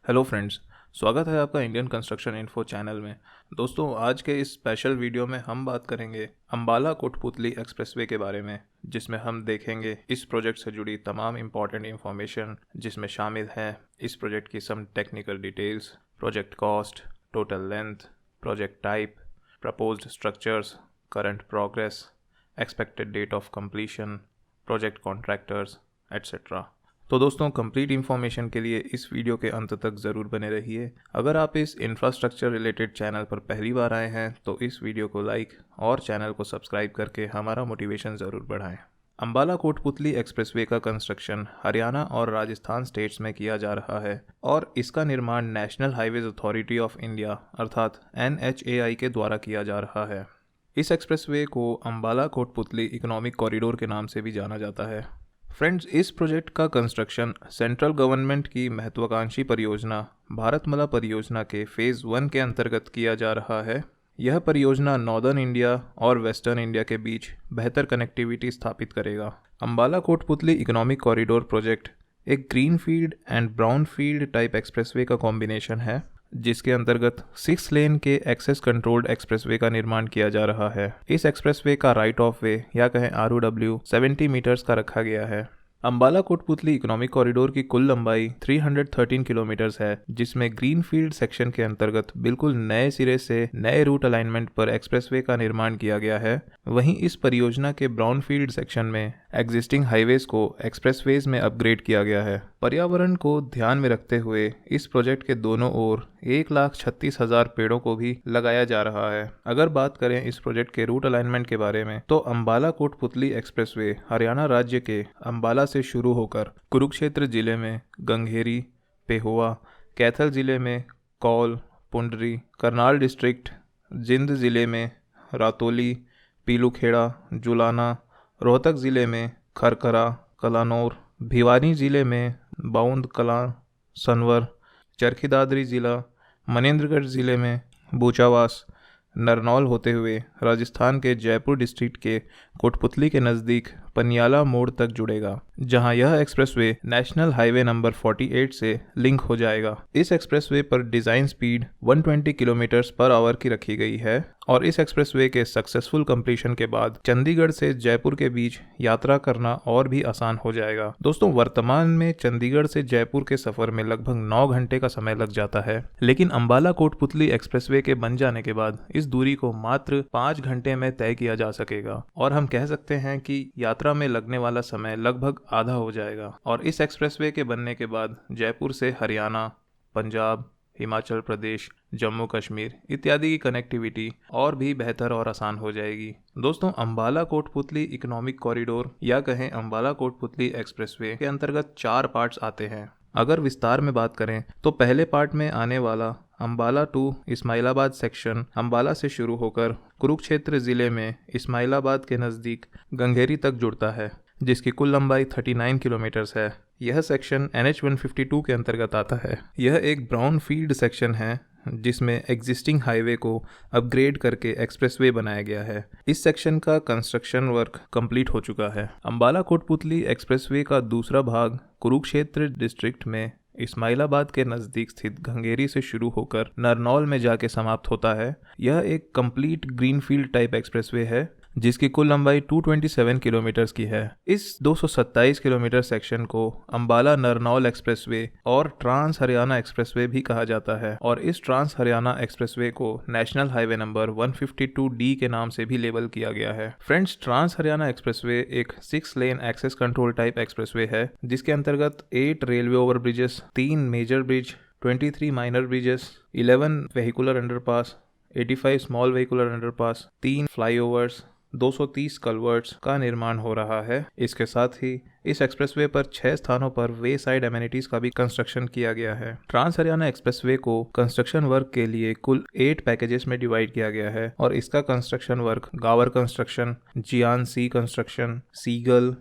Hello friends, स्वागत है आपका इंडियन कंस्ट्रक्शन इन्फो चैनल में। दोस्तों, आज के इस स्पेशल वीडियो में हम बात करेंगे अंबाला कोटपुतली एक्सप्रेसवे के बारे में, जिसमें हम देखेंगे इस प्रोजेक्ट से जुड़ी तमाम इंपॉर्टेंट इंफॉर्मेशन, जिसमें शामिल हैं इस प्रोजेक्ट की some technical details, project cost, total length, project type, proposed structures, current progress, expected date of completion, project contractors etcetera. तो दोस्तों, कंप्लीट इन्फॉर्मेशन के लिए इस वीडियो के अंत तक ज़रूर बने रहिए। अगर आप इस इंफ्रास्ट्रक्चर रिलेटेड चैनल पर पहली बार आए हैं तो इस वीडियो को लाइक और चैनल को सब्सक्राइब करके हमारा मोटिवेशन ज़रूर बढ़ाएं। अंबाला कोटपुतली एक्सप्रेसवे का कंस्ट्रक्शन हरियाणा और राजस्थान स्टेट्स में किया जा रहा है और इसका निर्माण national highways authority of India अर्थात NHAI के द्वारा किया जा रहा है। इस एक्सप्रेसवे को अंबाला कोटपुतली इकोनॉमिक कॉरिडोर के नाम से भी जाना जाता है। फ्रेंड्स, इस प्रोजेक्ट का कंस्ट्रक्शन सेंट्रल गवर्नमेंट की महत्वाकांक्षी परियोजना भारतमाला परियोजना के फेज़ 1 के अंतर्गत किया जा रहा है। यह परियोजना नॉर्दर्न इंडिया और वेस्टर्न इंडिया के बीच बेहतर कनेक्टिविटी स्थापित करेगा। Ambala Kotputli economic corridor project एक greenfield and brownfield type expressway का कॉम्बिनेशन है, जिसके अंतर्गत 6 लेन के एक्सेस कंट्रोल्ड एक्सप्रेसवे का निर्माण किया जा रहा है। इस एक्सप्रेसवे का राइट ऑफ वे या कहें ROW 70 मीटर्स का रखा गया है। अंबाला कोटपुतली इकोनॉमिक कॉरिडोर की कुल लंबाई 313 किलोमीटर्स है, जिसमें ग्रीनफील्ड सेक्शन के अंतर्गत बिल्कुल नए सिरे से नए रूट अलाइनमेंट पर एक्सप्रेसवे का निर्माण किया गया है। वहीं इस परियोजना के ब्राउनफील्ड सेक्शन में एग्जिस्टिंग हाईवेज को एक्सप्रेसवेज में अपग्रेड किया गया है। पर्यावरण को ध्यान में रखते हुए इस प्रोजेक्ट के दोनों ओर 1,36,000 पेड़ों को भी लगाया जा रहा है। अगर बात करें इस प्रोजेक्ट के रूट अलाइनमेंट के बारे में, तो अंबाला कोटपुतली एक्सप्रेसवे हरियाणा राज्य के अंबाला से शुरू होकर कुरुक्षेत्र जिले में गंगेरी, पेहोवा, कैथल जिले में कौल, पुंडरी, करनाल डिस्ट्रिक्ट, जिंद जिले में रातौली, पीलूखेड़ा, जुलाना, रोहतक ज़िले में खरखरा, कलानौर, भिवानी ज़िले में बाउंद कलां, सनवर, चरखी दादरी ज़िला, मनेंद्रगढ़ ज़िले में बूचावास, नरनौल होते हुए राजस्थान के जयपुर डिस्ट्रिक्ट के कोटपुतली के नज़दीक पनियाला मोड़ तक जुड़ेगा, जहां यह एक्सप्रेसवे नेशनल हाईवे नंबर 48 से लिंक हो जाएगा। इस एक्सप्रेसवे पर design speed 120 kilometres per hour की रखी गई है और इस एक्सप्रेसवे के सक्सेसफुल कंप्लीशन के बाद चंडीगढ़ से जयपुर के बीच यात्रा करना और भी आसान हो जाएगा। दोस्तों, वर्तमान में चंडीगढ़ से जयपुर के सफ़र में लगभग 9 घंटे का समय लग जाता है, लेकिन अंबाला कोटपुतली एक्सप्रेसवे के बन जाने के बाद इस दूरी को मात्र 5 घंटे में तय किया जा सकेगा और हम कह सकते हैं कि यात्रा में लगने वाला समय लगभग आधा हो जाएगा। और इस एक्सप्रेसवे के बनने के बाद जयपुर से हरियाणा, पंजाब, हिमाचल प्रदेश, जम्मू कश्मीर इत्यादि की कनेक्टिविटी और भी बेहतर और आसान हो जाएगी। दोस्तों, अंबाला कोटपुतली इकोनॉमिक कॉरिडोर या कहें अंबाला कोटपुतली एक्सप्रेसवे के अंतर्गत 4 पार्ट्स आते हैं। अगर विस्तार में बात करें तो पहले पार्ट में आने वाला अंबाला टू इस्माइलाबाद सेक्शन अंबाला से शुरू होकर कुरुक्षेत्र ज़िले में इस्माइलाबाद के नज़दीक गंगेरी तक जुड़ता है, जिसकी कुल लंबाई 39 किलोमीटर्स है। यह सेक्शन NH 152 के अंतर्गत आता है। यह एक ब्राउन फील्ड सेक्शन है जिसमें एग्जिस्टिंग हाईवे को अपग्रेड करके एक्सप्रेसवे बनाया गया है। इस सेक्शन का कंस्ट्रक्शन वर्क कंप्लीट हो चुका है। अंबाला कोटपुतली एक्सप्रेसवे का दूसरा भाग कुरुक्षेत्र डिस्ट्रिक्ट में इस्माइलाबाद के नज़दीक स्थित गंगेरी से शुरू होकर नरनौल में जाके समाप्त होता है। यह एक कंप्लीट ग्रीनफील्ड टाइप एक्सप्रेसवे है जिसकी कुल लंबाई 227 किलोमीटर्स की है। इस 227 किलोमीटर सेक्शन को अंबाला नरनौल एक्सप्रेसवे और ट्रांस हरियाणा एक्सप्रेसवे भी कहा जाता है और इस ट्रांस हरियाणा एक्सप्रेसवे को नेशनल हाईवे नंबर 152D के नाम से भी लेबल किया गया है। फ्रेंड्स, ट्रांस हरियाणा एक्सप्रेसवे एक 6 lane access control type expressway है, जिसके अंतर्गत 8 railway over bridges, 3 major bridge, 23 minor bridges, 11 vehicular underpass, 85 small vehicular underpass, 3 flyovers, 230 culverts का निर्माण हो रहा है। इसके साथ ही इस एक्सप्रेसवे पर 6 स्थानों पर वे साइड एमेनिटीज का भी कंस्ट्रक्शन किया गया है। ट्रांस हरियाणा एक्सप्रेसवे को कंस्ट्रक्शन वर्क के लिए कुल 8 पैकेजेस में डिवाइड किया गया है और इसका कंस्ट्रक्शन वर्क गावर कंस्ट्रक्शन, जियान सी construction, Ceigall,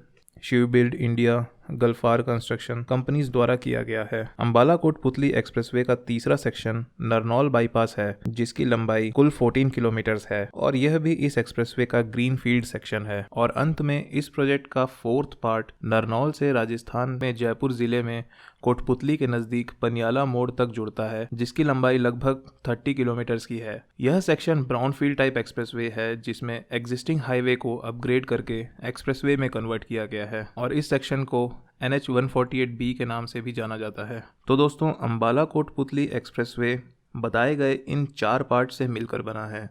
Shiv build India, Galfar construction companies द्वारा किया गया है। अंबाला कोटपुतली एक्सप्रेसवे का तीसरा सेक्शन नरनौल बाईपास है, जिसकी लंबाई कुल 14 किलोमीटर्स है और यह भी इस एक्सप्रेसवे का ग्रीन फील्ड सेक्शन है। और अंत में इस प्रोजेक्ट का फोर्थ पार्ट नरनौल से राजस्थान में जयपुर जिले में कोटपुतली के नजदीक पनियाला मोड़ तक जुड़ता है, जिसकी लंबाई लगभग 30 किलोमीटर्स की है। यह सेक्शन ब्राउनफील्ड टाइप एक्सप्रेसवे है, जिसमें एग्जिस्टिंग हाईवे को अपग्रेड करके एक्सप्रेसवे में कन्वर्ट किया गया है और इस सेक्शन को NH 148B के नाम से भी जाना जाता है। तो दोस्तों, अंबाला कोटपुतली एक्सप्रेसवे बताए गए इन 4 पार्ट से मिलकर बना है।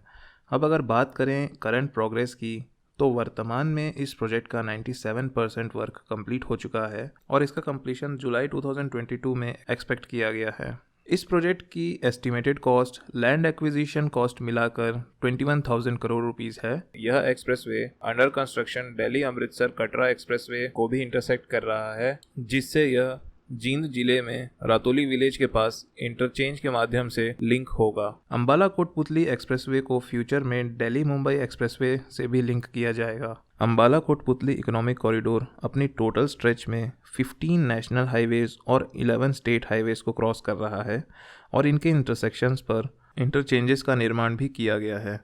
अब अगर बात करें करंट प्रोग्रेस की, तो वर्तमान में इस प्रोजेक्ट का 97% वर्क कंप्लीट हो चुका है और इसका कंप्लीशन जुलाई 2022 में एक्सपेक्ट किया गया है। इस प्रोजेक्ट की estimated cost land acquisition cost मिलाकर 21,000 करोड़ रुपीस है। यह expressway under construction Delhi Amritsar Katra expressway को भी इंटरसेक्ट कर रहा है, जिससे यह जींद जिले में रातोली विलेज के पास इंटरचेंज के माध्यम से लिंक होगा। अंबाला कोटपुतली एक्सप्रेसवे को फ्यूचर में दिल्ली मुंबई एक्सप्रेसवे से भी लिंक किया जाएगा। अंबाला कोटपुतली इकोनॉमिक कॉरिडोर अपनी टोटल स्ट्रेच में 15 नेशनल हाईवेज और 11 स्टेट हाईवेज को क्रॉस कर रहा है और इनके इंटरसेक्शंस पर इंटरचेंजेस का निर्माण भी किया गया है।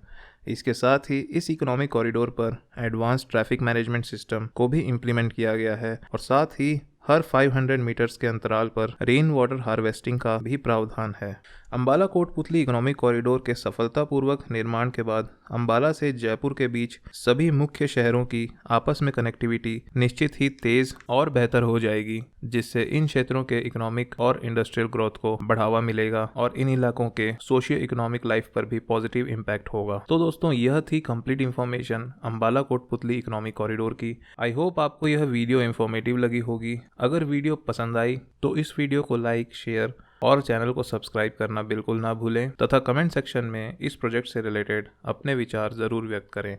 इसके साथ ही इस इकोनॉमिक कॉरिडोर पर एडवांस ट्रैफिक मैनेजमेंट सिस्टम को भी इम्प्लीमेंट किया गया है और साथ ही हर 500 मीटर्स के अंतराल पर रेन वाटर हार्वेस्टिंग का भी प्रावधान है। अंबाला कोटपुतली इकोनॉमिक कॉरिडोर के सफलतापूर्वक निर्माण के बाद अंबाला से जयपुर के बीच सभी मुख्य शहरों की आपस में कनेक्टिविटी निश्चित ही तेज और बेहतर हो जाएगी, जिससे इन क्षेत्रों के इकोनॉमिक और इंडस्ट्रियल ग्रोथ को बढ़ावा मिलेगा और इन इलाकों के सोशियो इकोनॉमिक लाइफ पर भी पॉजिटिव इम्पैक्ट होगा। तो दोस्तों, यह थी complete information Ambala Kotputli economic corridor की। आई होप आपको यह वीडियो इन्फॉर्मेटिव लगी होगी। अगर वीडियो पसंद आई तो इस वीडियो को लाइक, शेयर और चैनल को सब्सक्राइब करना बिल्कुल ना भूलें तथा कमेंट सेक्शन में इस प्रोजेक्ट से रिलेटेड अपने विचार ज़रूर व्यक्त करें।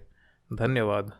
धन्यवाद।